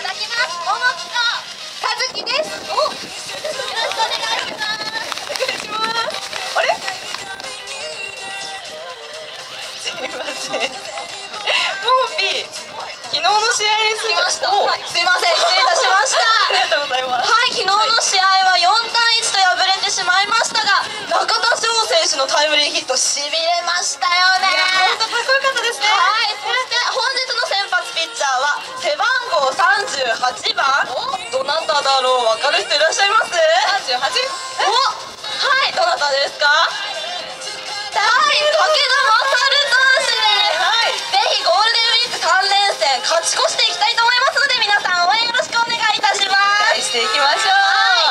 だきます。ももきとかずきです。お、よろしくお願いします。お願いします。あれ？すみません。もうぴ昨日の試合に来ました。はい、すいません、失礼いたしました。ありがとうございます。はい、昨日の試合は4対1と敗れてしまいましたが、中田翔選手のタイムリーヒットしびれましたよね。本当かっこよかったですね。はい、そして本日の先発ピッチャーは背番号38番。どなただろう、分かる人いらっしゃいます？ 38？お、はい、どなたですか？はい、武田勝投手です。はい。ぜひゴールデンウィーク3連戦勝ち越していきたいと思いますので、皆さん応援よろしくお願いいたします。期待していきましょう。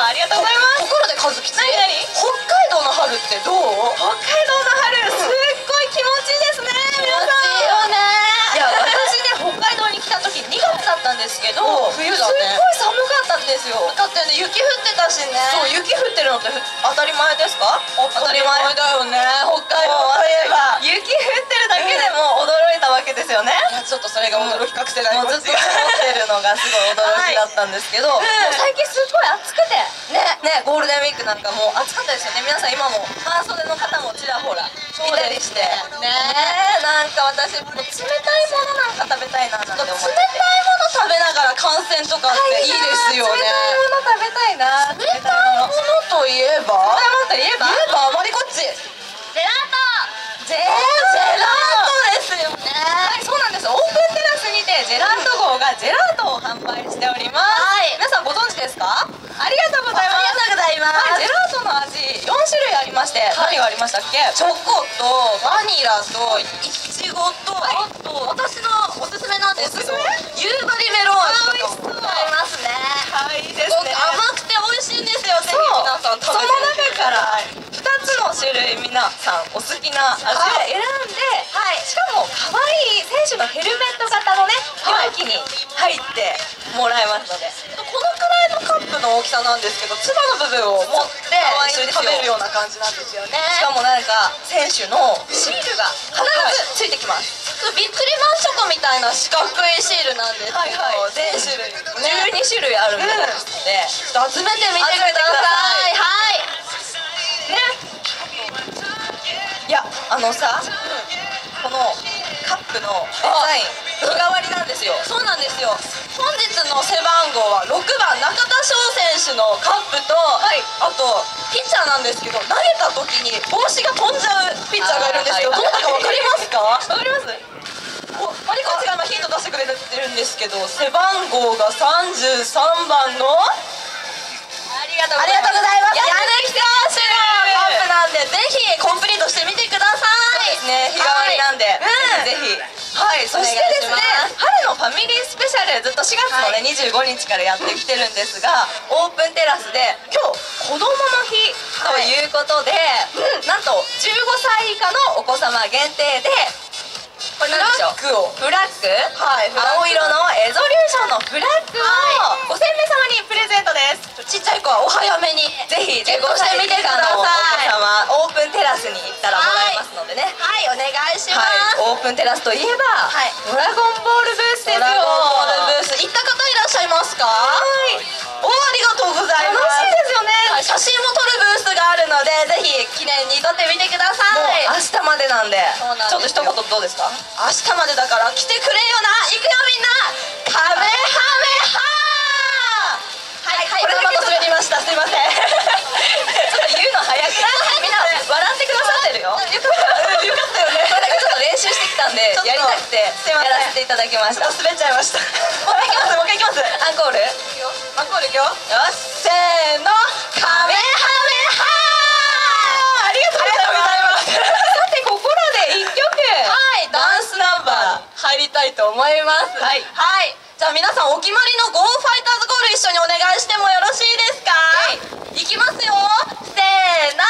ありがとうございます。ところで和吉、何北海道の春ってどう？北海道の春、すっごい気持ちいいですね。皆さん。いいよね。いや、私ね、北海道に来た時2月だったんですけど、冬だね。すっごい寒かったんですよ。だってね、雪降ってたしね。そう、雪降ってるのって当たり前ですか？当たり前だよね。北海道といえば雪降ってるだけでも驚いたわけですよね。いや、ちょっとそれが驚き隠せない。もうずっと思ってるのがすごい驚きだったんですけど、もう最近すごい暑くてね、ゴールデンウィークなんかもう暑かったですよね。皆さん今も半袖の方もちらほらいたりしてね、なんか私もう冷たいものなんか食べたいななんて思って、冷たいもの食べながら観戦とかっていいですよね。冷たいもの食べたいな。冷たいものといえば、あまりこっち。ジェラート。ジェラートですよね。はい、そうなんです。オープンテラスにてジェラート号がジェラートを販売しております。はい、皆さんご存知ですか？ありがとうございます。ありがとうございます。はい、ジェラートの味4種類ありまして、何がありましたっけ？チョコとバニラとイチゴと、あと私のおすすめなんですけど、夕張メロン味とかございますね。はい、いいですね。甘くて美味しいんですよ。ぜひ皆さん食べてみてください。2つの種類皆さんお好きな味を選んで、しかも可愛い選手のヘルメット型のね容器に入ってもらえますので、このくらいのカップの大きさなんですけど、つばの部分を持って一緒に食べるような感じなんですよね。しかもなんか選手のシールが必ずついてきます。ビックリマンチョコみたいな四角いシールなんですけど、全種類12種類あるみたいなので、ちょっと集めてみてください。はいね。いや、さ、このカップのデザイン日替わりなんですよ。そうなんですよ。本日の背番号は6番中田翔選手のカップと、あとピッチャーなんですけど、投げた時に帽子が飛んじゃうピッチャーがいるんですけど、どなたか分かりますか？わかります？マリコッチが今ヒント出してくれてるんですけど、背番号が33番のありがとうございます。柳選手のカップなんで、ぜひコンプリートしてみてください。ね、日替わりなんで、ぜひ。はい、そしてですね、春のファミリースペシャルずっと4月のね25日からやってきてるんですが、オープンテラスで今日子どもの日ということで、なんと15歳以下のお子様限定で、これ何でしょう？フラッグ、青色のエゾリューションのフラッグを5000名様にプレゼントです。ちっちゃい子はお早めにぜひチェックしてみてください。お子様オープンテラスに行ったらもらえますのでね。はい、お願いします。オープンテラスといえば、ドラゴンボールブースですよ。ドラゴンボールブース行った方いらっしゃいますか？お、ありがとうございます。楽しいですよね。写真も撮るブースがあるので、ぜひ記念に撮ってみてください。もう明日までなんで、ちょっと一言どうですか？明日までだから来てくれよな。行くよみんな。カメハメハー。はい、これでまた滑りました。すいません。ちょっと言うの早くない？みんな笑ってくださってるよ。よかったよね。これだけちょっと練習してきたんで、やりたくてやらせていただきました。滑っちゃいました。もう一回いきます。アンコール？アンコールいくよ。よし、せーの、カメハメハー。ありがとうございます。さて、ここらで1曲ダンスナンバー入りたいと思います。はい。じゃあ皆さんお決まりのゴーファイターズゴール一緒にお願いしてもよろしいですか？いきますよ。せーの、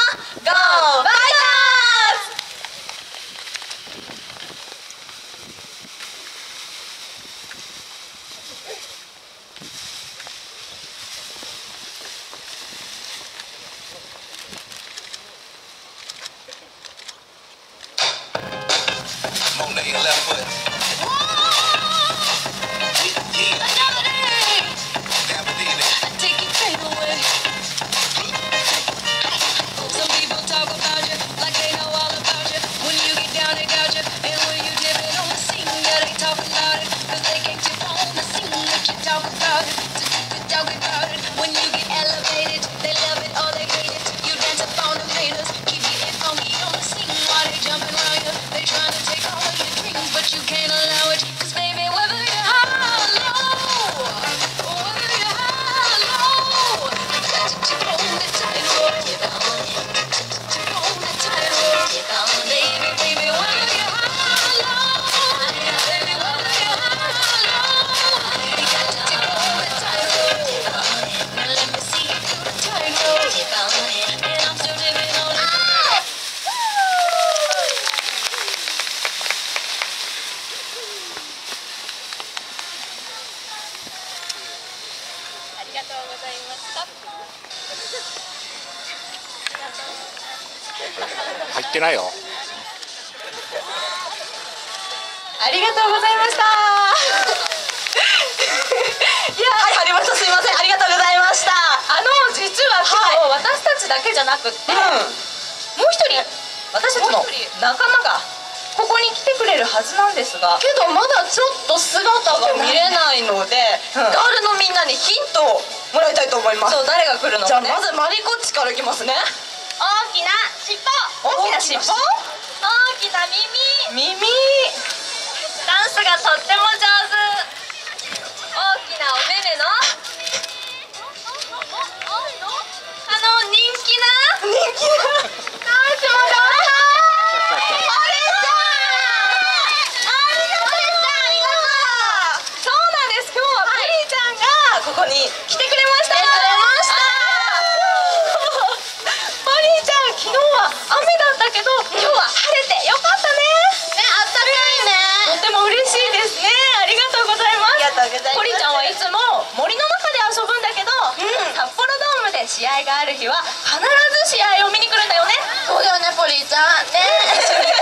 ゴーファイターズ。Mona, your left foot. Yeah. talk about it. When you get elevated, they love it or they hate it. You dance up on the haters, keep getting funky on the scene while they jumping around you. They trying to take all your dreams, but you can't allow it. 'Cause baby, whether you're high or low, or whether you're high or low, you got to hold it tight, oh. Keep on it, hold it tight, oh. Keep on it, baby, baby, whether you're high or low, baby, whether you're high or low, you got to hold it tight, oh. Keep on it, now let me see you do the tight, oh. Keep on it, and I'm still living on it.ありがとうございました。入ってないよ。ありがとうございました。いや、はい、ありました。すいません、ありがとうございました。実は今日、私たちだけじゃなくって、もう一人私たちの仲間がここに来てくれるはずなんですが、けどまだちょっと姿が見れないので、ガールのみんなにヒントをもらいたいと思います。そう、誰が来るのじゃあかね。まずマリコッチからいきますね。大きな尻尾、大きな尻尾、大きな耳、耳、ダンスがとっても上手、大きなお目目の人気なダンスも上手、そうなんです。今日はプリーちゃんがここに来てくれました。プリーちゃん、昨日は雨だったけど、今日は晴れてよかったね。ね、あったかいね。とても嬉しいですね。ありがとうございます。ありがとうございます。ポリちゃんはいつも森の中で遊ぶんだけど、札幌ドームで試合がある日は必ず試合を見に来るんだよね。そうだよね、ポリーちゃんね。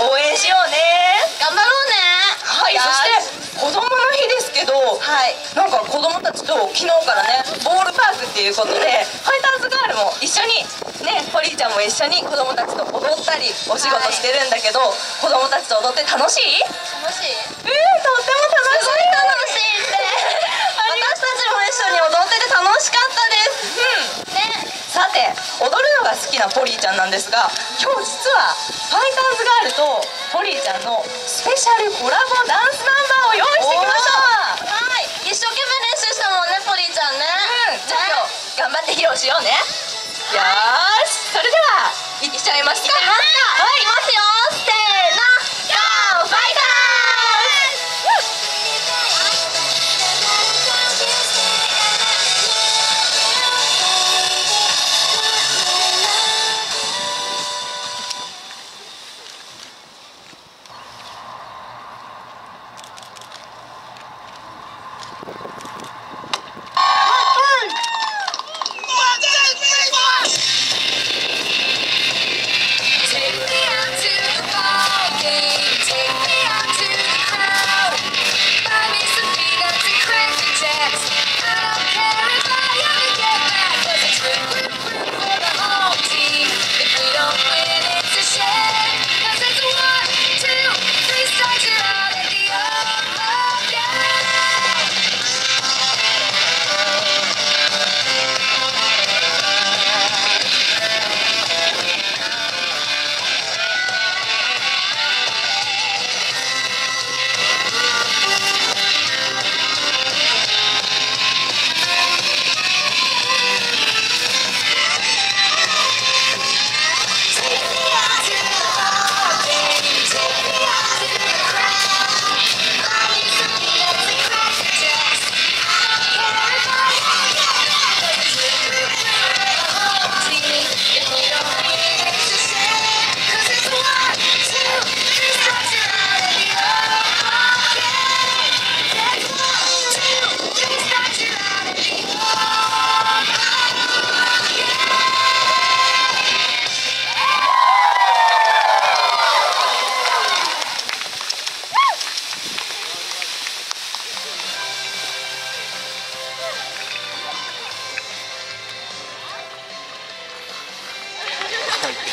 応援しようね。頑張ろうね。はい、そして子供の日ですけど、なんか子供たちと昨日からね、ボールパークっていうことでファイターズガールも一緒にね、ポリーちゃんも一緒に子供たちと踊ったりお仕事してるんだけど、子供たちと踊って楽しい？楽しい？とっても楽しい。すごい楽しいって。私たちも一緒に踊ってて楽しかったです。ね。さて、踊るのが好きなポリーちゃんなんですが、今日実はファイターズガールとポリーちゃんのスペシャルコラボダンスナンバーを用意してきました。はい、一生懸命練習したもんね、ポリーちゃんね。じゃあ今日頑張って披露しようね。よーし、それでは行っちゃいますか。はい、いきますよ。せーの、ゴーファイターズ。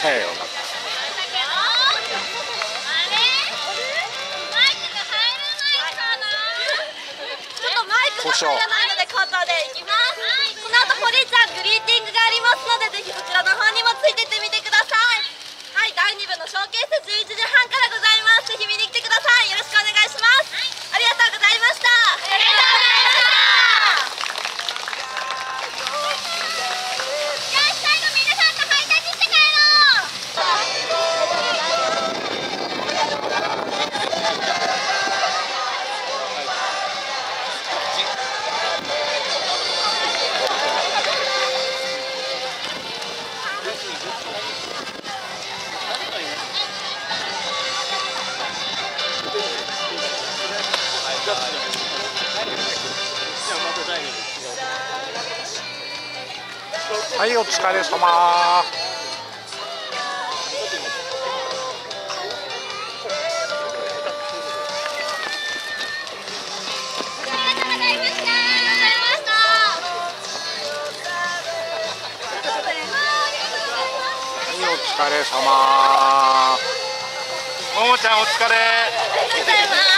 だよ。ちょっとマイクと入らないので口頭でいきます。この後堀ちゃんグリーティングがありますので、ぜひそちらの方にもついてってみてください。はい、第2部のショーケース11時半からございます。ぜひ見に来てください。よろしくお願いします。ありがとうございました。ありがとうございました。じゃあ最後皆さんとハイタッチして帰ろう。はい、お疲れ様。お疲れ様。ももちゃんお疲れ。ありがとうございます。